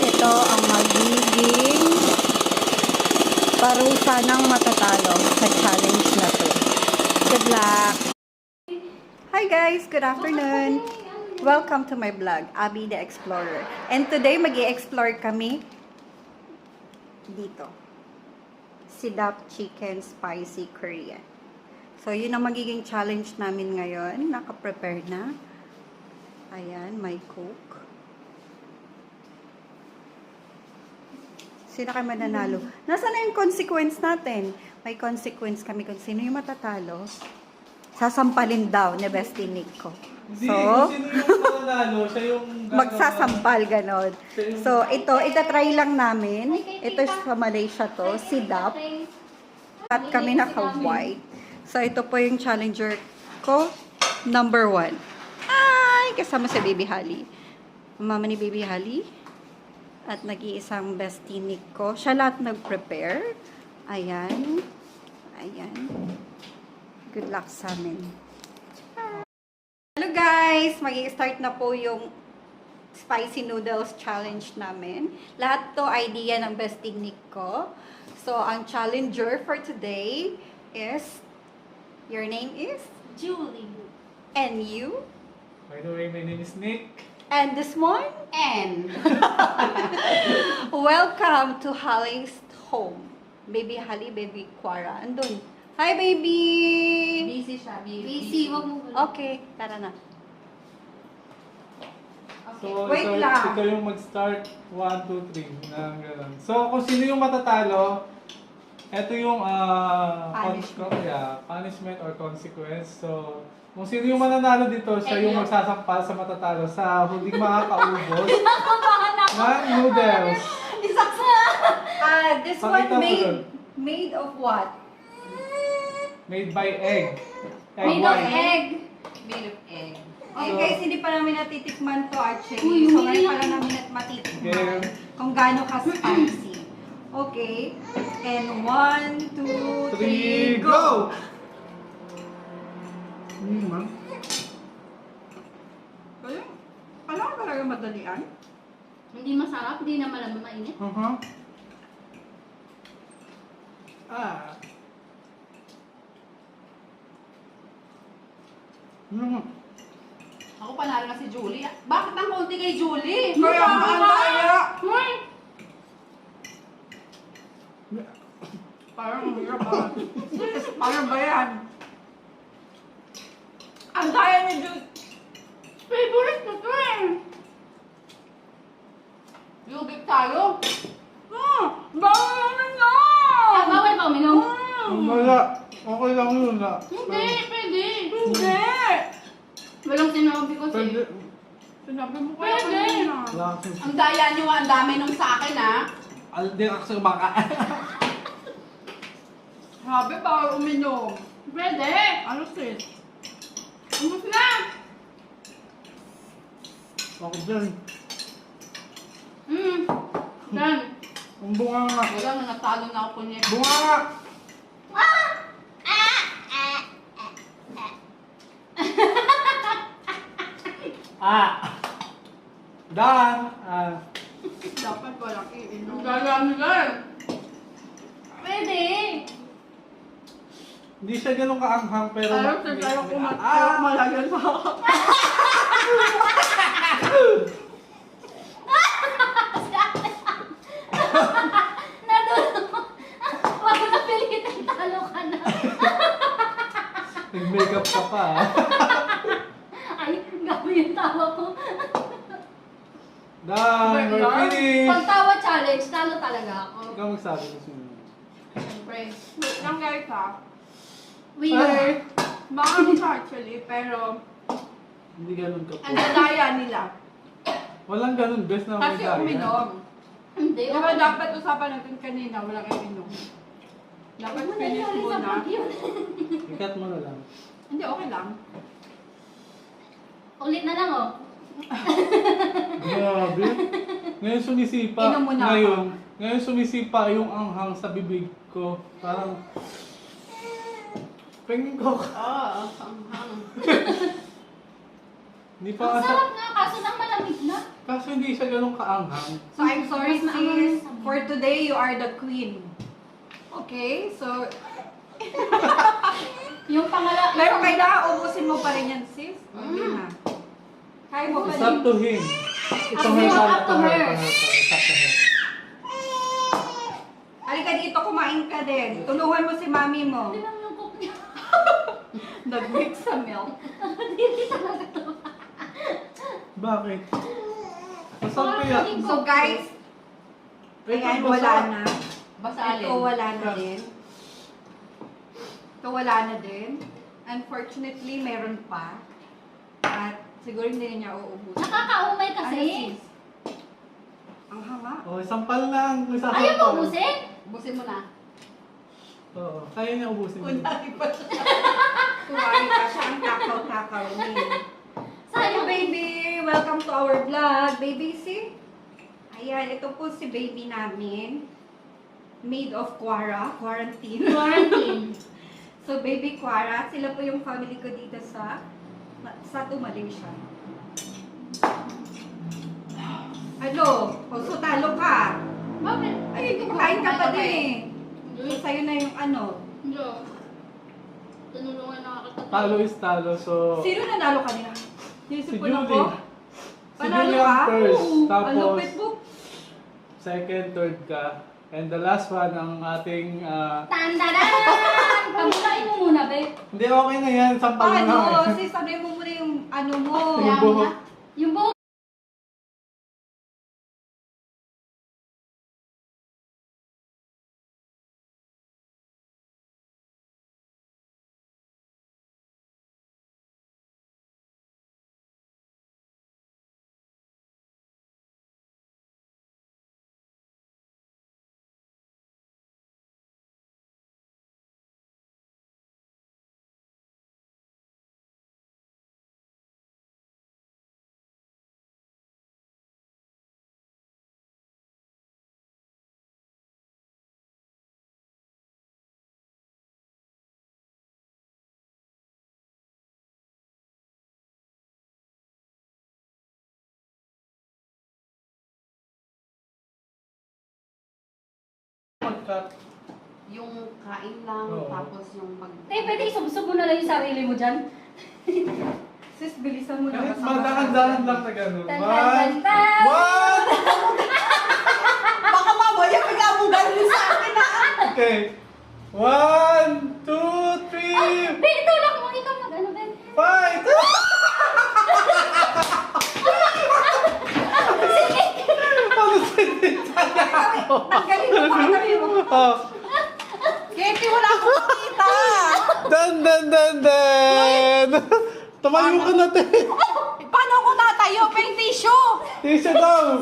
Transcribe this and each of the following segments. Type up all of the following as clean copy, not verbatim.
Ito ang magiging parusa ng matatalo sa challenge na to. Good luck! Hi guys! Good afternoon! Welcome to my vlog, Abby the Explorer. And today mag-i-explore kami dito. Sidap Chicken Spicy Korean. So yun ang magiging challenge namin ngayon. Naka-prepare na. Ayan, may coke. Sino kayo mananalo? Nasaan na yung consequence natin? May consequence kami kung sino yung matatalo. Sasampalin daw ni Bestie Nick ko. Hindi, So, sino yung mananalo? Siya yung magsasampal ganon. So, ito, itatry lang namin. Ito sa Malaysia to, Sidap. At kami naka-white. So, ito po yung challenger ko, number 1. Ay, kasama si Baby Holly. Mama ni Baby Holly. At nag-iisang bestie Nick ko. Siya lahat nag-prepare. Ayan. Ayan. Good luck sa amin. Hello guys! Mag-i-start na po yung spicy noodles challenge namin. Lahat to idea ng bestie Nick ko. So, ang challenger for today is, your name is? Julie. And you? By the way, my name is Nick. And this one? And Welcome to Holly's home. Baby Holly, Baby Quara. Andun. Hi, baby! busy siya. Busy. Wag mo. Okay, tara na. So, Wait ito, lang. ito yung mag-start. 1, 2, 3. Na gano'n. So, kung sino yung matatalo, ito yung punishment or consequence. So, kung sino yung mananalo dito, siya yung magsasampal sa matatalo sa huling makakaubos ng noodles. This Pakita one mo dun. made of what? Made by egg. Made of white. egg. Made of egg. Okay So- guys, hindi pa namin natitikman to actually. Uy, So, hindi ngayon pa lang. lang namin matitikman Okay. kung gaano ka-spicy. Okay. And 1, 2, 3, 3, go! go! Man. Kaya, alam ko talaga madalian? Hindi masarap, hindi naman lang mainit. Ako panalo na si Julie. Bakit ang konti kay Julie? Kaya ang daya! Uy! Parang ang hirap ba? Parang ba yan? Ang daya ni Jude! Favorite ko to eh! Yugip tayo. Bawal naman na! Bawal ba uminom? Wala. Okay lang yun. Hindi, pwede. Hindi! Walang sinabi ko Pwede. sa'yo. Sinabi mo kaya Pwede. kanina. Ang daya niyo, ang dami nung sa akin ha. Hindi ako sa baka. Sabi bawal uminom. Pwede. Ano sis? Umus na. Ako dyan. Done. Ang bunga nga. Wala na natalo na ako niya. Bunga nga. Dan. Dapat walang iinom. Ang daya nila eh. Pwede. Hindi siya ganun kaanghang pero... Ayaw sis, ayaw Ah! malagan sa Wag na pilitin, talo ka na. Nag-makeup ka pa ah. Ay, gabi yung tawa ko. Dan, we're finished. Pagtawa challenge, talo talaga ako. Ikaw magsabi ko sino. Siyempre. Wait lang guys ha. We Ay! Baka siya actually, pero Hindi ganun ka po. ang dadaya nila. Walang ganun, best na Kasi uminom. Hindi. Di ba dapat usapan natin kanina, walang iinom. Dapat Huwag mo na finish ilalagay sa muna. pag yun. Ikat mo na lang. Hindi, okay lang. Ulit na lang, oh. Grabe. Ngayon sumisipa. Inom muna ako. Ngayon sumisipa yung anghang sa bibig ko. Parang... Pengin ko. Sanghang. Hindi pa Ang nga sa... sarap nga, kaso nang malamig na. Kaso hindi siya ganun kaanghang. So, I'm sorry, Mas maanghang sis. sa- For today, you are the queen. Okay? So, Yung pangala... pero kailangan ubusin mo pa rin yan, sis. Hindi na. Kaya mo pa It's up rin. to him. Ito Up may to- kalat up to na her. It's up to her. Halika dito, kumain ka din. Tulungan mo si mami mo. Hindi lang yung cook niya. Nag-mix sa milk. Hindi talaga to. Bakit? Masarap kaya? So, guys, ayan, Ito, wala basa. na. Basalin. Ito, wala na din. Ito, wala na din. Unfortunately, meron pa. At siguro hindi niya uubusin. Nakakaumay kasi. Ano, sis? Ang hanga. Oh, sampal lang. May sasampal. Ayaw mo ubusin? Busin mo na. Oo. Kaya niya ubusin. Kunwari pa siya. Kunwari pa siya ang takaw-takaw niya. Hello, Sayang. baby! Welcome to our vlog. Baby, see? Ayan, ito po si baby namin. Made of quarantine. Quarantine. So, baby Quara, sila po yung family ko dito sa Malaysia. Ano? O, so talo ka. Bakit? Ay, kumakain ka pa din eh. So, sa'yo na yung ano. Hindi. Tinulungan na kita. Talo is talo. So, Sino nanalo kanina? Yung si supon ako? Julie. Si Panalo Julie ang ka? first. Oo, ang Tapos, lupit mo. second, third ka. And the last one, ang ating... Tandaran! Pamulain mo muna, be. hindi, okay na yan. Sampal na Ano? nga. Sis, sabi mo muna yung ano mo. Yung buhok. Yung buhok. Mag-cut. Yung kain lang, Oo. tapos yung pag... Pwede isubsub mo na lang yung sarili mo dyan. Sis, bilisan mo na. Kahit madahan-dahan lang na gano'n. Tan, tan, One! tan, tan. One! Baka mamaya bigla mong gano'n sa akin na. Okay. 1, 2, 3, Be, tulak mo. Ikaw mag-ano, be. 5! Tanggalin mo pa kami mo. Oh. Keti, wala akong makita. Dan, dan, dan, dan! Tumayo ka na, te! Paano ako tatayo? Pa yung tissue. Tissue daw!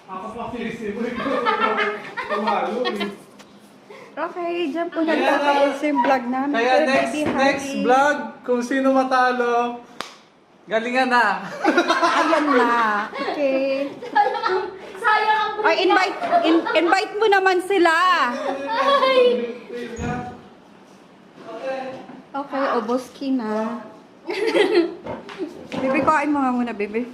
Ako pa sisiboy ko. Tumalo eh. Okay, dyan po Kaya nagtatapos na- yung vlog namin. Kaya Pero next baby, next happy. vlog, kung sino matalo, galingan na. Ayan na. Okay. Sayang ang Ay, invite mo naman sila. Okay, oboski na. Bebe, kain mo nga muna, bebe.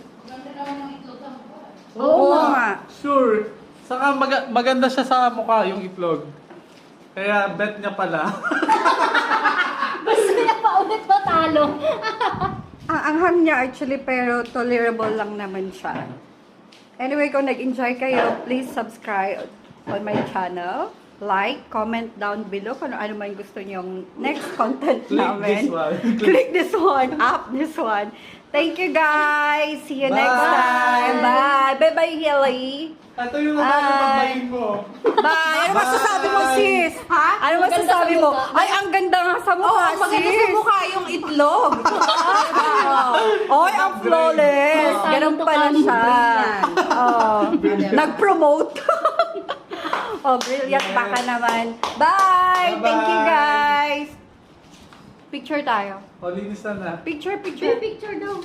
Oo nga. Sure. Saka maganda siya sa mukha yung itlog. Kaya bet niya pala. Gusto niya pa ulit matalo. Ang anghang niya actually, pero tolerable lang naman siya. Anyway, kung nag-enjoy kayo, please subscribe on my channel. Like, comment down below kung ano man gusto nyong next content Click namin. this one. Click this one, up this one. Thank you guys. See you next Bye. time. Bye. Bye-bye, Hilly. Ito yung nabalik mo. Bye. Ano masasabi mo, sis? Ha? Ano masasabi mo? Ay, ang ganda nga sa mukha, Oo, maganda sa sis. mukha yung itlog. Oy, ang flawless. Oh, Ganun pala siya. Oh, nag-promote. Oh, brilliant Yes. baka naman. Bye! Thank you, Bye-bye. guys! Picture tayo. O, linis na na. Picture, May picture. picture daw.